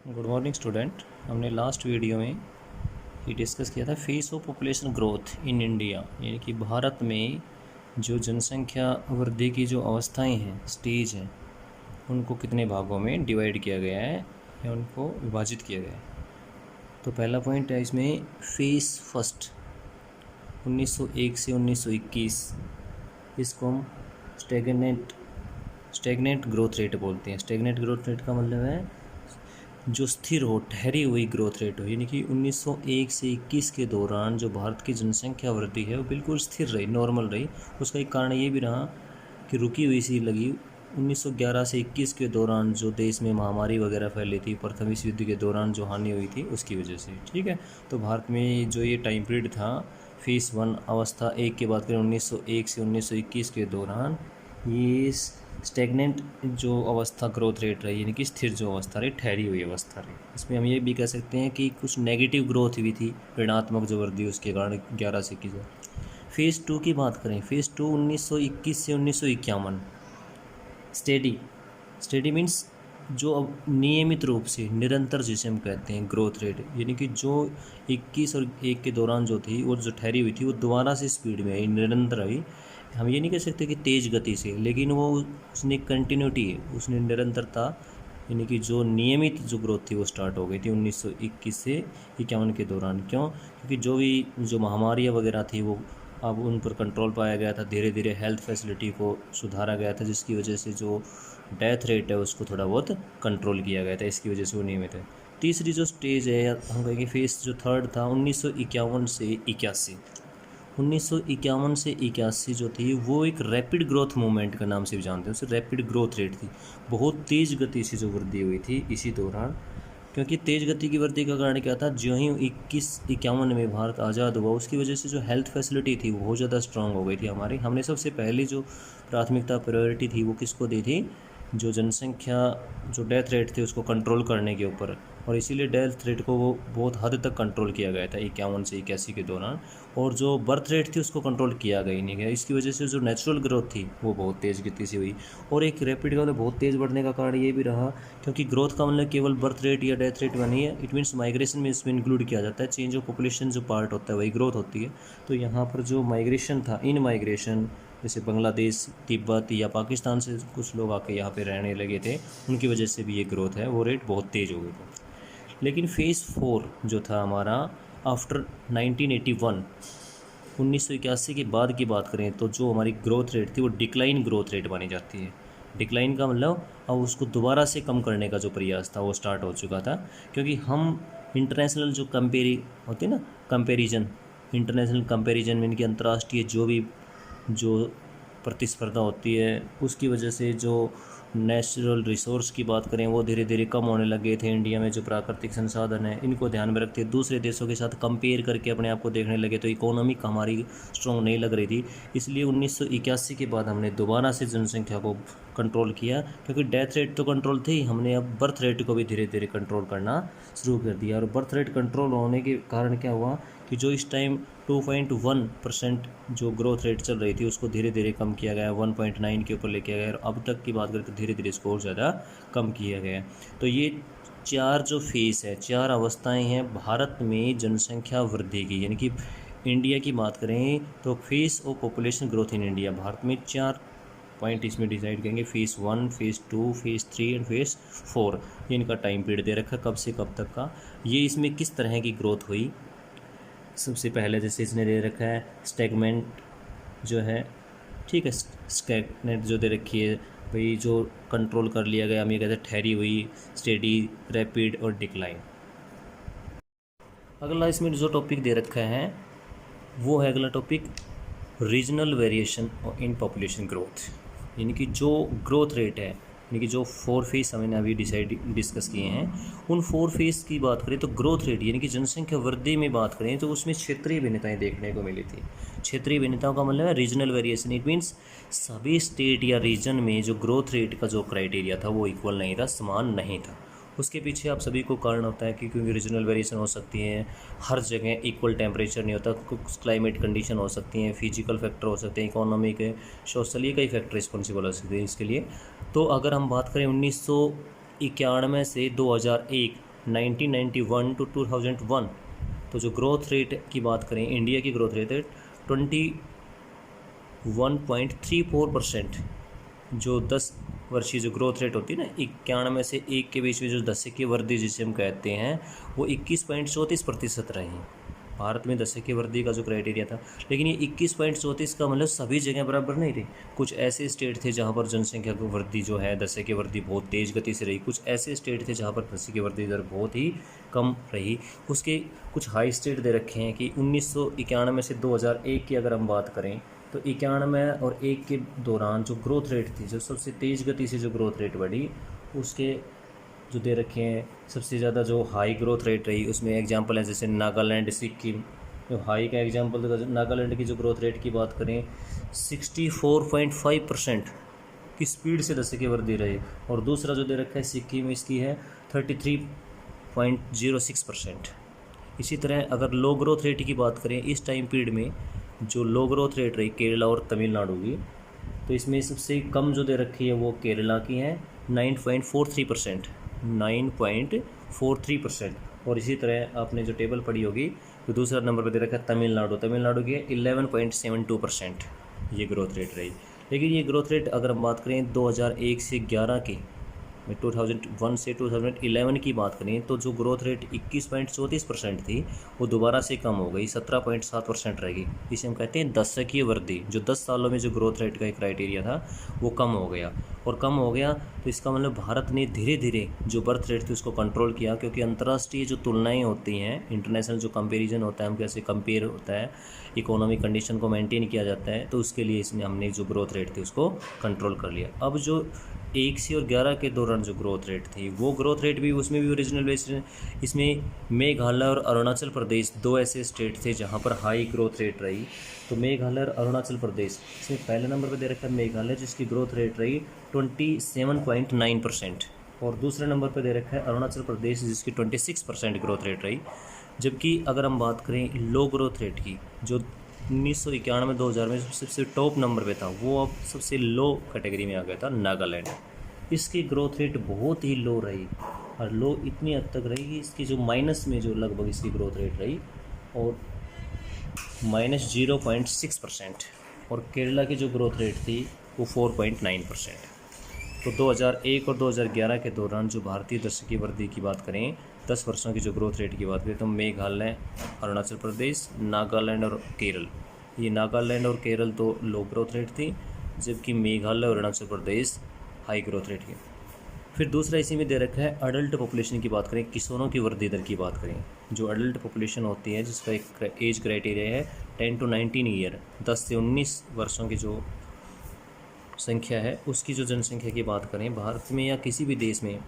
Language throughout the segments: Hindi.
Good morning student. हमने लास्ट वीडियो में ये डिस्कस किया था face of population growth in India, यानी कि भारत में जो जनसंख्या वृद्धि की जो अवस्थाएं हैं, स्टेज हैं, उनको कितने भागों में डिवाइड किया गया है या उनको विभाजित किया गया है। तो पहला पॉइंट है इसमें फेस फर्स्ट 1901 से 1921, इसको हम स्टेगनेंट ग्रोथ रेट बोलते हैं। स्टेगनेंट ग्रोथ रेट का मतलब है जो स्थिर हो, ठहरी हुई ग्रोथ रेट हो, यानी कि 1901 से 21 के दौरान जो भारत की जनसंख्या वृद्धि है वो बिल्कुल स्थिर रही, नॉर्मल रही। उसका एक कारण ये भी रहा कि रुकी हुई सी लगी 1911 से 21 के दौरान जो देश में महामारी वगैरह फैली थी, प्रथम विश्व युद्ध के दौरान जो हानि हुई थी उसकी वजह से। ठीक है, तो भारत में जो ये टाइम पीरियड था फेस वन अवस्था एक के बाद करें 1901 से 1921 के दौरान, ये स्टेगनेंट जो अवस्था ग्रोथ रेट रही, यानी कि स्थिर जो अवस्था रही, ठहरी हुई अवस्था रही। इसमें हम ये भी कह सकते हैं कि कुछ नेगेटिव ग्रोथ हुई थी, ऋणात्मक जो वृद्धि उसके कारण 11 से 21। फेज़ टू की बात करें, फेज़ टू 1921 से 1951 स्टेडी मीन्स जो अब नियमित रूप से निरंतर जिसे हम कहते हैं ग्रोथ रेट, यानी कि जो 21 और 1 के दौरान जो थी वो जो ठहरी हुई थी वो दोबारा से स्पीड में आई, निरंतर आई। हम ये नहीं कह सकते कि तेज़ गति से, लेकिन वो उसने कंटिन्यूटी है, उसने निरंतरता, यानी कि जो नियमित जो ग्रोथ थी वो स्टार्ट हो गई थी 1921 से 51 के दौरान। क्यों? क्योंकि जो महामारियाँ वगैरह थी वो अब उन पर कंट्रोल पाया गया था, धीरे धीरे हेल्थ फैसिलिटी को सुधारा गया था, जिसकी वजह से जो डेथ रेट है उसको थोड़ा बहुत कंट्रोल किया गया था, इसकी वजह से वो नियमित है। तीसरी जो स्टेज है, हम कहेंगे फेस जो थर्ड था 1951 से 81। 1951 से 81 जो थी वो एक रैपिड ग्रोथ मूवमेंट का नाम से भी जानते हैं, उसे रैपिड ग्रोथ रेट थी, बहुत तेज़ गति से जो वृद्धि हुई थी इसी दौरान। क्योंकि तेज़ गति की वृद्धि का कारण क्या था, जो ही 21-51 में भारत आज़ाद हुआ उसकी वजह से जो हेल्थ फैसिलिटी थी वो बहुत ज़्यादा स्ट्रांग हो गई थी हमारी। हमने सबसे पहले जो प्राथमिकता प्रायोरिटी थी वो किसको दी थी, जो जनसंख्या जो डेथ रेट थी उसको कंट्रोल करने के ऊपर, और इसीलिए डेथ रेट को वो बहुत हद तक कंट्रोल किया गया था 51 से 81 के दौरान। और जो बर्थ रेट थी उसको कंट्रोल किया गया ही नहीं गया, इसकी वजह से जो नेचुरल ग्रोथ थी वो बहुत तेज़ गति से हुई। और एक रैपिड का मतलब बहुत तेज़ बढ़ने का कारण ये भी रहा, क्योंकि ग्रोथ का मतलब केवल बर्थ रेट या डेथ रेट में नहीं है, इट मीन्स माइग्रेशन में इसमें इंक्लूड किया जाता है। चेंज ऑफ पॉपुलेशन जो पार्ट होता है वही ग्रोथ होती है। तो यहाँ पर जो माइग्रेशन था, इन माइग्रेशन जैसे बांग्लादेश, तिब्बत या पाकिस्तान से कुछ लोग आके यहाँ पे रहने लगे थे, उनकी वजह से भी ये ग्रोथ है वो रेट बहुत तेज़ हो गई थी। लेकिन फेज़ 4 जो था हमारा आफ्टर 1981, 1981 के बाद की बात करें तो जो हमारी ग्रोथ रेट थी वो डिक्लाइन ग्रोथ रेट मानी जाती है। डिक्लाइन का मतलब अब उसको दोबारा से कम करने का जो प्रयास था वो स्टार्ट हो चुका था, क्योंकि हम इंटरनेशनल जो होती है ना, कंपेरिजन, इंटरनेशनल कंपेरिजन में इनकी अंतर्राष्ट्रीय जो प्रतिस्पर्धा होती है उसकी वजह से जो नेचुरल रिसोर्स की बात करें वो धीरे धीरे कम होने लगे थे। इंडिया में जो प्राकृतिक संसाधन है इनको ध्यान में रखते दूसरे देशों के साथ कंपेयर करके अपने आप को देखने लगे, तो इकोनॉमिक हमारी स्ट्रॉन्ग नहीं लग रही थी। इसलिए 1981 के बाद हमने दोबारा से जनसंख्या को कंट्रोल किया, क्योंकि डेथ रेट तो कंट्रोल थी, हमने अब बर्थ रेट को भी धीरे धीरे कंट्रोल करना शुरू कर दिया। और बर्थ रेट कंट्रोल होने के कारण क्या हुआ कि जो इस टाइम 2.1% जो ग्रोथ रेट चल रही थी उसको धीरे धीरे कम किया गया, 1.9 के ऊपर लेके गया, और अब तक की बात करें तो धीरे धीरे इसको और ज़्यादा कम किया गया। तो ये चार जो फेस है, चार अवस्थाएं हैं भारत में जनसंख्या वृद्धि की, यानी कि इंडिया की बात करें तो face of population growth in India, Bharat में 4 पॉइंट इसमें डिसाइड करेंगे, phase 1, phase 2, phase 3 and phase 4। ये इनका टाइम पीरियड दे रखा है कब से कब तक का, ये इसमें किस तरह की ग्रोथ हुई। सबसे पहले जैसे इसने दे रखा है स्टेगमेंट जो है, ठीक है, स्टेगनेंट जो दे रखी है भाई, जो कंट्रोल कर लिया गया, हम ये कहते हैं ठहरी हुई, स्टेडी, रैपिड और डिक्लाइन। अगला इसमें जो टॉपिक दे रखा है वो है अगला topic regional variation in population growth, यानी कि जो ग्रोथ रेट है, यानी कि जो 4 फेज़ हमने अभी डिस्कस किए हैं, उन 4 फेज़ की बात करें तो ग्रोथ रेट यानी कि जनसंख्या वृद्धि में बात करें तो उसमें क्षेत्रीय भिन्नताएं देखने को मिली थी। क्षेत्रीय भिन्नताओं का मतलब है रीजनल वेरिएशन, इट मीन्स सभी स्टेट या रीजन में जो ग्रोथ रेट का जो क्राइटेरिया था वो इक्वल नहीं था, समान नहीं था। उसके पीछे आप सभी को कारण होता है कि क्योंकि रीजनल वेरिएशन हो सकती है, हर जगह इक्वल टेम्परेचर नहीं होता, कुछ क्लाइमेट कंडीशन हो सकती हैं, फिजिकल फैक्टर हो सकते हैं, इकोनॉमिक, सोशल, ये कई फैक्टर रिस्पॉन्सिबल हो सकते हैं इसके लिए। तो अगर हम बात करें 1991 से 2001 1991 टू 2001, तो जो ग्रोथ रेट की बात करें, इंडिया की ग्रोथ रेट है 21.34%। जो 10 वर्षीय जो ग्रोथ रेट होती है ना, 91 से 1 के बीच में जो दशकीय वृद्धि जिसे हम कहते हैं, वो 21.34% रही। भारत में दशकीय वृद्धि का जो क्राइटेरिया था, लेकिन ये 21.34 का मतलब सभी जगह बराबर नहीं रही। कुछ ऐसे स्टेट थे जहाँ पर जनसंख्या की वृद्धि जो है, दशकीय वृद्धि बहुत तेज़ गति से रही। कुछ ऐसे स्टेट थे जहाँ पर दशकीय वृद्धि दर बहुत ही कम रही। उसके कुछ हाई स्टेट दे रखे हैं कि 1991 से 2001 की अगर हम बात करें, तो 91 और 1 के दौरान जो ग्रोथ रेट थी, जो सबसे तेज़ गति से जो ग्रोथ रेट बढ़ी, उसके जो दे रखे हैं सबसे ज़्यादा जो हाई ग्रोथ रेट रही, उसमें एग्जांपल है जैसे नागालैंड, सिक्किम। जो हाई का एग्जांपल देगा, नागालैंड की जो ग्रोथ रेट की बात करें 64.5% की स्पीड से दशकीय वृद्धि रही। और दूसरा जो दे रखा है सिक्किम, इसकी है 33.06%। इसी तरह अगर लो ग्रोथ रेट की बात करें, इस टाइम पीरियड में जो लो ग्रोथ रेट रही केरला और तमिलनाडु की, तो इसमें सबसे कम जो दे रखी है वो केरला की है 9.43%। 9.43%। और इसी तरह आपने जो टेबल पढ़ी होगी, तो दूसरा नंबर पर दे रखा है तमिलनाडु की 11.72% ये ग्रोथ रेट रही। लेकिन ये ग्रोथ रेट अगर हम बात करें 2001 से 11 की, 2001 से 2011 की बात करें, तो जो ग्रोथ रेट 21.34% थी वो दोबारा से कम हो गई, 17.7% रहेगी। इसे हम कहते हैं दशकीय वृद्धि। जो 10 सालों में जो ग्रोथ रेट का एक क्राइटेरिया था वो कम हो गया। और कम हो गया तो इसका मतलब भारत ने धीरे धीरे जो बर्थ रेट थी उसको कंट्रोल किया, क्योंकि अंतर्राष्ट्रीय जो तुलनाएं होती हैं, इंटरनेशनल जो कंपेरिजन होता है, हम कैसे कंपेयर होता है, इकोनॉमिक कंडीशन को मेंटेन किया जाता है, तो उसके लिए इसमें हमने जो ग्रोथ रेट थी उसको कंट्रोल कर लिया। अब जो 1 से और 11 के दौरान जो ग्रोथ रेट थी, वो ग्रोथ रेट भी उसमें भी ओरिजिनल बेस्ड, इसमें मेघालय और अरुणाचल प्रदेश दो ऐसे स्टेट थे जहाँ पर हाई ग्रोथ रेट रही। तो मेघालय और अरुणाचल प्रदेश, इसमें पहले नंबर पर दे रखा है मेघालय, जिसकी ग्रोथ रेट रही 27.9%। और दूसरे नंबर पर दे रखा है अरुणाचल प्रदेश, जिसकी 26% ग्रोथ रेट रही। जबकि अगर हम बात करें लो ग्रोथ रेट की, जो 1991-2000 में सबसे टॉप नंबर पे था, वो अब सबसे लो कैटेगरी में आ गया था नागालैंड। इसकी ग्रोथ रेट बहुत ही लो रही, और लो इतनी हद तक रही कि इसकी जो माइनस में जो लगभग इसकी ग्रोथ रेट रही, और -0.6%। और केरला की जो ग्रोथ रेट थी वो 4.9%। तो 2001 और 2011 के दौरान जो भारतीय दशकीय वृद्धि की बात करें, 10 वर्षों की जो ग्रोथ रेट की बात करें, तो मेघालय, अरुणाचल प्रदेश, नागालैंड और केरल, ये नागालैंड और केरल तो लो ग्रोथ रेट थी, जबकि मेघालय और Arunachal Pradesh high growth rate की। फिर दूसरा इसी में दे रखा है अडल्ट पॉपुलेशन की बात करें, किशोरों की वृद्धि दर की बात करें। जो अडल्ट पॉपुलेशन होती है, जिसका एक एज क्राइटेरिया है 10 to 19 ईयर, 10 से 19 वर्षों की जो संख्या है, उसकी जो जनसंख्या की बात करें भारत में या किसी भी देश में,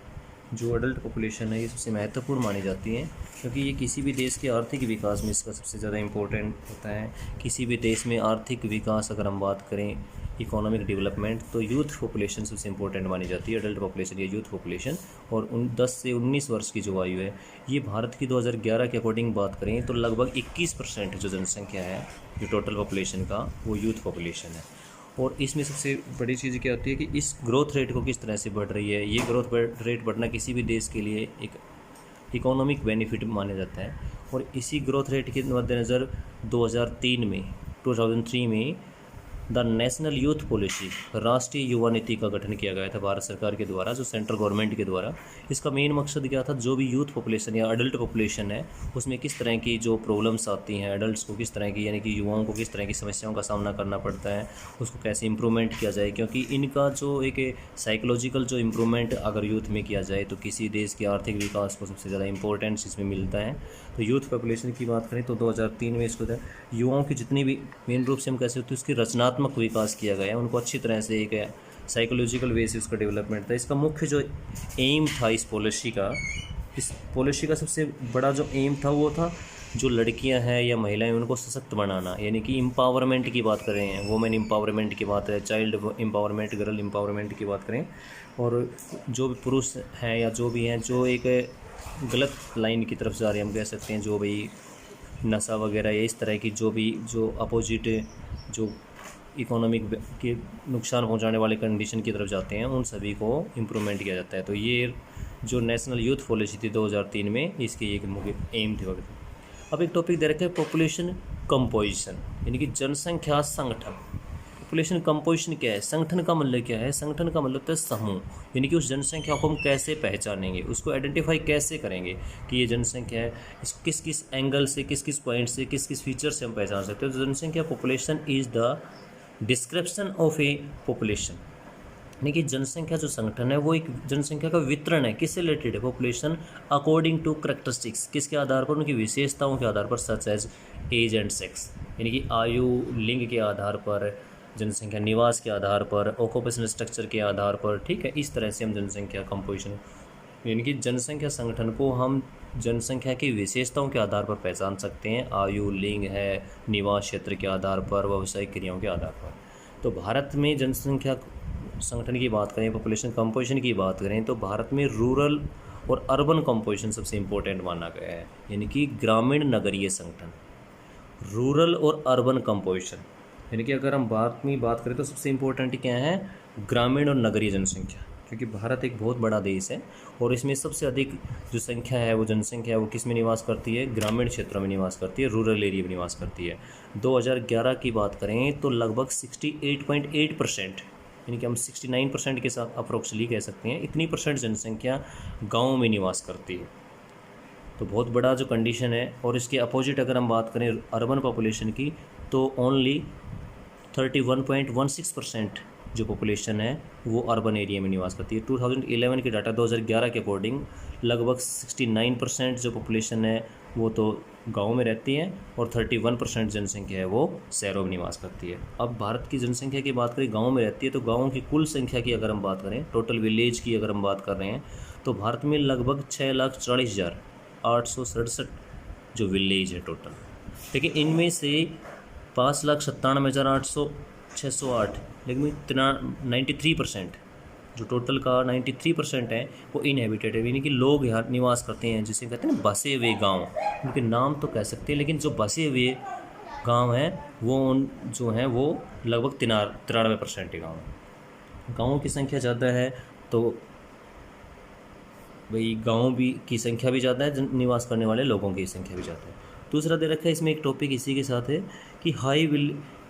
जो अडल्ट पॉपुलेशन है ये सबसे महत्वपूर्ण मानी जाती है, क्योंकि ये किसी भी देश के आर्थिक विकास में इसका सबसे ज़्यादा इम्पोर्टेंट होता है। किसी भी देश में आर्थिक विकास अगर हम बात करें, इकोनॉमिक डेवलपमेंट, तो यूथ पॉपुलेशन सबसे इम्पोर्टेंट मानी जाती है, अडल्ट पॉपुलेशन या यूथ पॉपुलेशन। और 10 से 19 वर्ष की जो आयु है, ये भारत की 2011 के अकॉर्डिंग बात करें तो लगभग 21% जो जनसंख्या है जो टोटल पॉपुलेशन का, वो यूथ पॉपुलेशन है। और इसमें सबसे बड़ी चीज़ क्या होती है कि इस ग्रोथ रेट को किस तरह से बढ़ रही है। ये ग्रोथ रेट बढ़ना किसी भी देश के लिए एक इकोनॉमिक बेनिफिट माना जाता है। और इसी ग्रोथ रेट के मद्देनज़र 2003 में द नेशनल यूथ पॉलिसी, राष्ट्रीय युवा नीति का गठन किया गया था भारत सरकार के द्वारा, जो सेंट्रल गवर्नमेंट के द्वारा। इसका मेन मकसद क्या था, जो भी यूथ पॉपुलेशन या अडल्ट पॉपुलेशन है, उसमें किस तरह की जो प्रॉब्लम्स आती हैं, अडल्ट्स को किस तरह की, यानी कि युवाओं को किस तरह की समस्याओं का सामना करना पड़ता है, उसको कैसे इम्प्रूवमेंट किया जाए। क्योंकि इनका जो एक साइकोलॉजिकल जो इम्प्रूवमेंट अगर यूथ में किया जाए, तो किसी देश के आर्थिक विकास को सबसे ज़्यादा इंपॉर्टेंस इसमें मिलता है। तो यूथ पॉपुलेशन की बात करें तो 2003 में इसको युवाओं की जितनी भी मेन रूप से हम कह सकते हैं उसकी रचनात्मक विकास किया गया है, उनको अच्छी तरह से एक साइकोलॉजिकल वे से उसका डेवलपमेंट था। इसका मुख्य जो एम था इस पॉलिसी का सबसे बड़ा जो एम था वो था जो लड़कियां हैं या महिलाएं, उनको सशक्त बनाना, यानी कि एम्पावरमेंट की बात करें, वुमेन एम्पावरमेंट की बात है, चाइल्ड एम्पावरमेंट, गर्ल एम्पावरमेंट की बात करें। और जो भी पुरुष हैं या जो भी हैं जो एक गलत लाइन की तरफ जा रहे हैं, हम कह सकते हैं, जो भाई नशा वगैरह या इस तरह की जो अपोजिट जो इकोनॉमिक के नुकसान पहुंचाने वाले कंडीशन की तरफ जाते हैं, उन सभी को इम्प्रूवमेंट किया जाता है। तो ये जो नेशनल यूथ पॉलिसी थी 2003 में, इसकी एक मुख्य एम थे वगैरह। अब एक टॉपिक दे रखा है पॉपुलेशन कंपोजिशन, यानी कि जनसंख्या संगठन। पॉपुलेशन कंपोजिशन क्या है, संगठन का मतलब क्या है, संगठन का मतलब होता है समूह, यानी कि उस जनसंख्या को हम कैसे पहचानेंगे, उसको आइडेंटिफाई कैसे करेंगे कि ये जनसंख्या है, इस किस किस एंगल से, किस किस पॉइंट से, किस किस फीचर से हम पहचान सकते हैं। तो जनसंख्या population is the description of A population, यानी कि जनसंख्या जो संगठन है वो एक जनसंख्या का वितरण है, किससे रिलेटेड है, पॉपुलेशन अकॉर्डिंग टू करैक्टरिस्टिक्स, किसके आधार पर, उनकी विशेषताओं के आधार पर, such as age and sex, यानी कि आयु, लिंग के आधार पर, जनसंख्या निवास के आधार पर, ऑक्यूपेशनल स्ट्रक्चर के आधार पर, ठीक है। इस तरह से हम जनसंख्या कंपोजिशन, यानी कि जनसंख्या संगठन को हम जनसंख्या की विशेषताओं के आधार पर पहचान सकते हैं, आयु, लिंग है, निवास क्षेत्र के आधार पर, व्यावसायिक क्रियाओं के आधार पर। तो भारत में जनसंख्या संगठन की बात करें, पॉपुलेशन कंपोजिशन की बात करें, तो भारत में रूरल और अर्बन कंपोजिशन सबसे इम्पोर्टेंट माना गया है, यानी कि ग्रामीण नगरीय संगठन, रूरल और अर्बन कंपोजिशन, यानी कि अगर हम भारत में बात करें तो सबसे इम्पोर्टेंट क्या है, ग्रामीण और नगरीय जनसंख्या, क्योंकि भारत एक बहुत बड़ा देश है और इसमें सबसे अधिक जो संख्या है, वो जनसंख्या है, वो किस में निवास करती है, ग्रामीण क्षेत्रों में निवास करती है, रूरल एरिया में निवास करती है। 2011 की बात करें तो लगभग 68.8%, यानी कि हम 69% के साथ अप्रोक्सली कह सकते हैं, इतनी परसेंट जनसंख्या गाँव में निवास करती है। तो बहुत बड़ा जो कंडीशन है। और इसके अपोजिट अगर हम बात करें अर्बन पॉपुलेशन की, तो ओनली 31.16% जो पॉपुलेशन है वो अर्बन एरिया में निवास करती है। 2011 के डाटा 2011 के अकॉर्डिंग लगभग 69% जो पॉपुलेशन है वो तो गाँव में रहती है और 31% जनसंख्या है वो शहरों में निवास करती है। अब भारत की जनसंख्या की बात करें, गाँव में रहती है, तो गाँव की कुल संख्या की अगर हम बात करें, टोटल विलेज की अगर हम बात कर रहे हैं, तो भारत में लगभग 6,40,867 जो विलेज है टोटल, लेकिन इनमें से 5,97,608, लेकिन 93% जो टोटल का 93% है वो इनहेबिटेड है, यानी कि लोग यहाँ निवास करते हैं, जिसे कहते हैं ना बसे हुए गांव, उनके नाम तो कह सकते हैं, लेकिन जो बसे हुए गांव हैं वो जो हैं वो लगभग 93% के गाँव हैं। गाँवों की संख्या ज़्यादा है तो भाई गाँव भी की संख्या भी ज़्यादा है, निवास करने वाले लोगों की संख्या भी ज़्यादा है। दूसरा दे रखा है इसमें एक टॉपिक इसी के साथ है कि हाई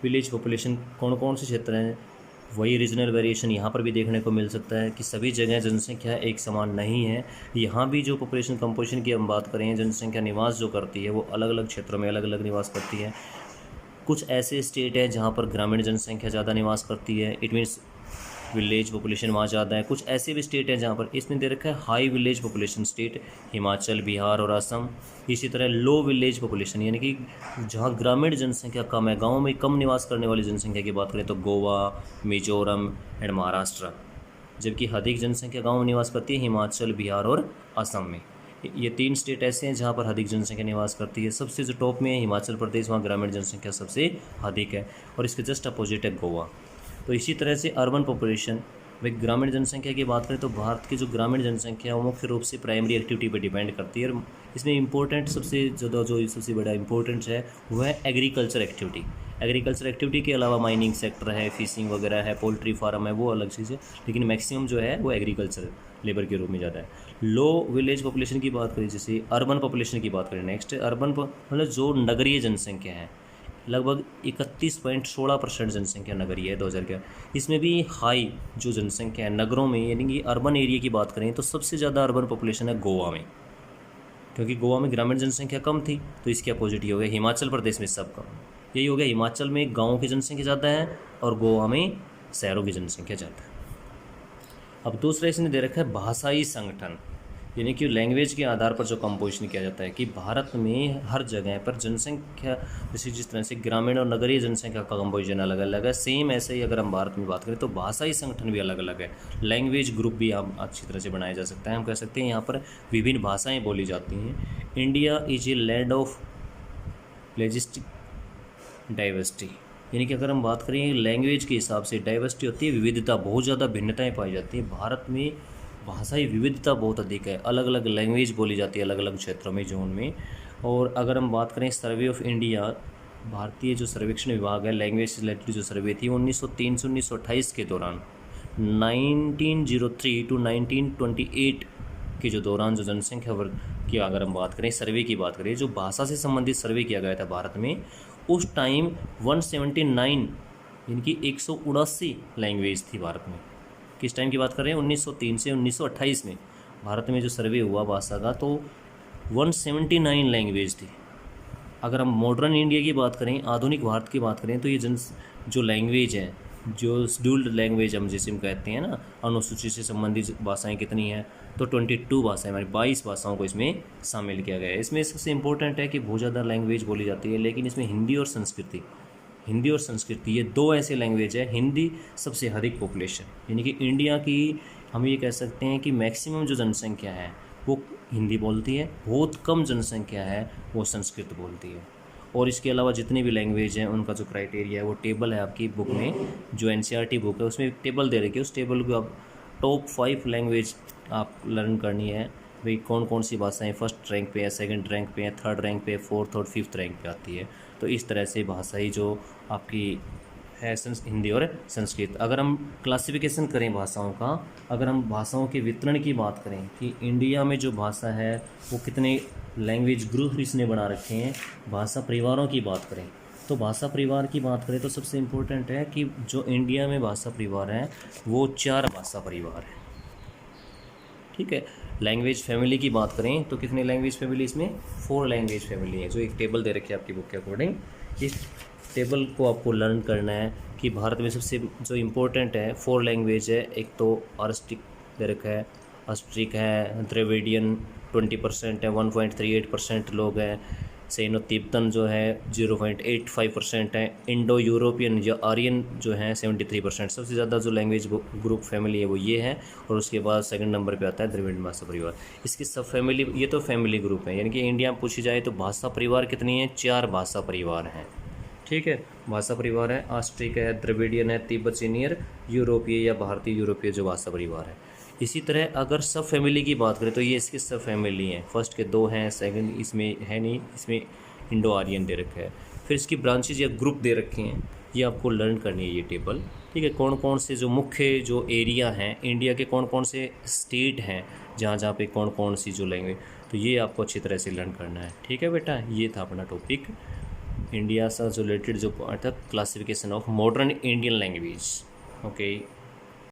विलेज पॉपुलेशन कौन कौन से क्षेत्र हैं, वही रीजनल वेरिएशन यहाँ पर भी देखने को मिल सकता है कि सभी जगह जनसंख्या एक समान नहीं है। यहाँ भी जो पॉपुलेशन कंपोजिशन की हम बात करें, जनसंख्या निवास जो करती है वो अलग अलग क्षेत्रों में अलग अलग निवास करती है। कुछ ऐसे स्टेट हैं जहाँ पर ग्रामीण जनसंख्या ज़्यादा निवास करती है, इट मीन्स विलेज पॉपुलेशन वहाँ ज़्यादा है। कुछ ऐसे भी स्टेट हैं जहाँ पर इसने दे रखा है high village population state, Himachal, Bihar और असम। इसी तरह लो विलेज पॉपुलेशन, यानी कि जहाँ ग्रामीण जनसंख्या कम है, गाँव में कम निवास करने वाली जनसंख्या की बात करें तो गोवा, मिजोरम एंड महाराष्ट्र, जबकि अधिक जनसंख्या गाँव में निवास करती है हिमाचल, बिहार और असम में। ये 3 स्टेट ऐसे हैं जहाँ पर अधिक जनसंख्या निवास करती है। सबसे जो टॉप में है हिमाचल प्रदेश, वहाँ ग्रामीण जनसंख्या सबसे अधिक है और इसके जस्ट अपोजिट है गोवा। तो इसी तरह से अर्बन पॉपुलेशन, भाई ग्रामीण जनसंख्या की बात करें तो भारत की जो ग्रामीण जनसंख्या है वो मुख्य रूप से प्राइमरी एक्टिविटी पर डिपेंड करती है। और इसमें इंपॉर्टेंट सबसे ज़्यादा जो सबसे बड़ा इंपॉर्टेंस है वो है एग्रीकल्चर एक्टिविटी। एग्रीकल्चर एक्टिविटी के अलावा माइनिंग सेक्टर है, फिशिंग वगैरह है, पोल्ट्री फार्म है, वो अलग चीज़ है, लेकिन मैक्सिमम जो है वो एग्रीकल्चर लेबर के रूप में ज़्यादा है। लो विलेज पॉपुलेशन की बात करें, जैसे अर्बन पॉपुलेशन की बात करें, नेक्स्ट अर्बन मतलब जो नगरीय जनसंख्या है, लगभग 31.16% जनसंख्या नगरीय है 2011। इसमें भी हाई जो जनसंख्या है नगरों में, यानी कि अर्बन एरिया की बात करें तो सबसे ज़्यादा अर्बन पॉपुलेशन है गोवा में, क्योंकि गोवा में ग्रामीण जनसंख्या कम थी। तो इसके अपोजिट ही हो गया हिमाचल प्रदेश में सब कम, यही हो गया, हिमाचल में गाँव की जनसंख्या ज़्यादा है और गोवा में शहरों की जनसंख्या ज़्यादा है। अब दूसरा इसने दे रखा है भाषाई संगठन, यानी कि लैंग्वेज के आधार पर जो कंपोजिशन किया जाता है कि भारत में हर जगह पर जनसंख्या, जैसे जिस तरह से ग्रामीण और नगरीय जनसंख्या का कंपोजिशन अलग अलग है, सेम ऐसे ही अगर हम भारत में बात करें तो भाषाई संगठन भी अलग अलग है। लैंग्वेज ग्रुप भी आप अच्छी तरह से बनाया जा सकता है। हम कह सकते हैं यहाँ पर विभिन्न भाषाएँ बोली जाती हैं। India is a land of linguistic diversity, यानी कि अगर हम बात करें लैंग्वेज के हिसाब से डाइवर्सिटी होती है, विविधता, बहुत ज़्यादा भिन्नताएँ पाई जाती हैं। भारत में भाषाई विविधता बहुत अधिक है, अलग अलग लैंग्वेज बोली जाती है अलग अलग क्षेत्रों में, जोन में। और अगर हम बात करें सर्वे ऑफ इंडिया, भारतीय जो सर्वेक्षण विभाग है, लैंग्वेज से रिलेटेड जो सर्वे थी 1903 से 1928 के दौरान 1903 टू 1928 के जो दौरान जो जनसंख्या वर्ग की अगर हम बात करें, सर्वे की बात करें, जो भाषा से संबंधित सर्वे किया गया था भारत में, उस टाइम 179 यानी कि 179 लैंग्वेज थी भारत में। किस टाइम की बात कर रहे हैं? 1903 से 1928 में भारत में जो सर्वे हुआ भाषा का, तो 179 लैंग्वेज थी। अगर हम मॉडर्न इंडिया की बात करें, आधुनिक भारत की बात करें, तो ये जो लैंग्वेज है, जो शेड्यूल्ड लैंग्वेज हम जिसे कहते हैं ना, अनुसूची से संबंधित भाषाएं कितनी हैं? तो 22 भाषाएं, हमारी 22 भाषाओं को इसमें शामिल किया गया है। इसमें सबसे इम्पोर्टेंट है कि बहुत ज़्यादा लैंग्वेज बोली जाती है, लेकिन इसमें हिंदी और संस्कृति ये दो ऐसे लैंग्वेज है। हिंदी सबसे अधिक पॉपुलेशन, यानी कि इंडिया की हम ये कह सकते हैं कि मैक्सिमम जो जनसंख्या है वो हिंदी बोलती है, बहुत कम जनसंख्या है वो संस्कृत बोलती है। और इसके अलावा जितनी भी लैंग्वेज हैं उनका जो क्राइटेरिया है वो टेबल है आपकी बुक में, जो एनसीईआरटी बुक है उसमें एक टेबल दे रखी है। उस टेबल को आप टॉप 5 लैंग्वेज आप लर्न करनी है, भाई कौन कौन सी भाषाएं फर्स्ट रैंक पे है, सेकंड रैंक पे है, थर्ड रैंक पे, फोर्थ और फिफ्थ रैंक पे आती है। तो इस तरह से भाषाई जो आपकी है हिंदी और संस्कृत। अगर हम क्लासिफिकेशन करें भाषाओं का, अगर हम भाषाओं के वितरण की बात करें कि इंडिया में जो भाषा है वो कितने लैंग्वेज ग्रुप इसने बना रखे हैं, भाषा परिवारों की बात करें, तो भाषा परिवार की बात करें तो सबसे इम्पोर्टेंट है कि जो इंडिया में भाषा परिवार है वो 4 भाषा परिवार है। ठीक है। लैंग्वेज फैमिली की बात करें तो कितनी लैंग्वेज फैमिली? इसमें 4 लैंग्वेज फैमिली है, जो एक टेबल दे रखी है आपकी बुक के अकॉर्डिंग। इस टेबल को आपको लर्न करना है कि भारत में सबसे जो इम्पोर्टेंट है 4 लैंग्वेज है। एक तो आर्स्टिक दे रखा है, अस्ट्रिक है, द्रविडियन 20% है, 1.38% लोग हैं, सैनो तिब्बतन जो है 0.85% है, इंडो यूरोपियन या आर्यन जो है 73%। सबसे ज़्यादा जो लैंग्वेज ग्रुप फैमिली है वो ये है। और उसके बाद सेकंड नंबर पे आता है द्रविड़ भाषा परिवार। इसकी सब फैमिली, ये तो फैमिली ग्रुप है, यानी कि इंडिया में पूछी जाए तो भाषा परिवार कितनी है? 4 भाषा परिवार हैं। ठीक है, भाषा परिवार है, ऑस्ट्रिक है, द्रविडियन है, तिब्बत सीनियर, यूरोपीय या भारतीय यूरोपीय जो भाषा परिवार है। इसी तरह अगर सब फैमिली की बात करें तो ये इसकी सब फैमिली हैं। फर्स्ट के 2 हैं, सेकंड इसमें है नहीं, इसमें इंडो आर्यन दे रखा है। फिर इसकी ब्रांचेज या ग्रुप दे रखे हैं, ये आपको लर्न करनी है ये टेबल। ठीक है, कौन कौन से जो मुख्य जो एरिया हैं इंडिया के, कौन कौन से स्टेट हैं जहाँ जहाँ पे कौन कौन सी जो लैंग्वेज, तो ये आपको अच्छी तरह से लर्न करना है। ठीक है बेटा, ये था अपना टॉपिक इंडिया से रिलेटेड जो पार्ट था, classification of modern Indian language. Okay.